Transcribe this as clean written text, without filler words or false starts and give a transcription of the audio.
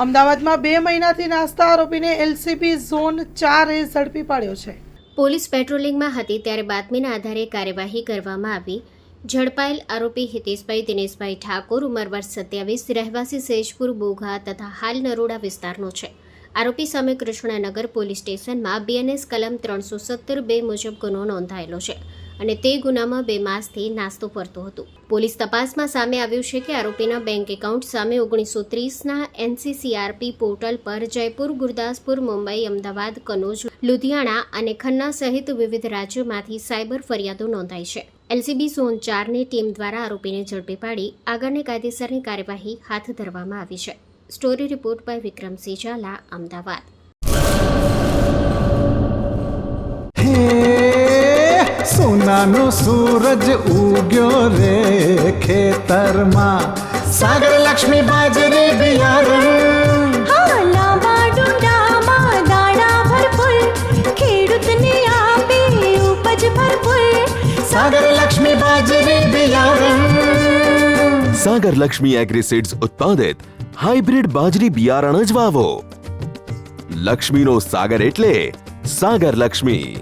અમદાવાદમાં 2 મહિનાથી નાસ્તા આરોપીને એલસીબી ઝોન 4 ઝડપી પાડ્યો છે. પોલીસ પેટ્રોલિંગમાં હતી ત્યારે બાતમીના આધારે કાર્યવાહી કરવામાં આવી. ઝડપાયેલ આરોપી હિતેશભાઈ દિનેશભાઈ ઠાકોર, ઉંમર વર્ષ 27, રહેવાસી સેજપુર બોઘા તથા હાલ નરોડા વિસ્તારનો છે. આરોપી સામે કૃષ્ણનગર પોલીસ સ્ટેશનમાં બીએનએસ કલમ 317(2) મુજબ ગુનો નોંધાયેલો છે અને તે ગુનામાં 2 માસથી નાસ્તો કરતો હતો. પોલીસ તપાસમાં સામે આવ્યું છે કે આરોપીના બેંક એકાઉન્ટ સામે 1930ના એનસીસીઆરપી પોર્ટલ પર જયપુર, ગુરદાસપુર, મુંબઈ, અમદાવાદ, કનોજ, લુધિયાણા અને ખન્ના સહિત વિવિધ રાજ્યોમાંથી સાયબર ફરિયાદો નોંધાઈ છે. એલસીબી ઝોન 4ની ટીમ દ્વારા આરોપીને ઝડપી પાડી આગળની કાયદેસરની કાર્યવાહી હાથ ધરવામાં આવી છે. Story report by Vikramsinh Zala, Ahmedabad. સોનાનો સૂરજ ઉગ્યો રે ખેતરમાં, સાગર લક્ષ્મી બાજરી બિયારણ, લાંબા ડુંડામાં દાણા ભરપૂર, ખેડૂતને આપે ઉપજ ભરપૂર, સાગર લક્ષ્મી બાજરી બિયારણ. સાગર લક્ષ્મી એગ્રીસીડ્સ ઉત્પાદિત હાઇબ્રિડ બાજરી બિયારણ જ વાવો. લક્ષ્મીનો સાગર એટલે સાગર લક્ષ્મી.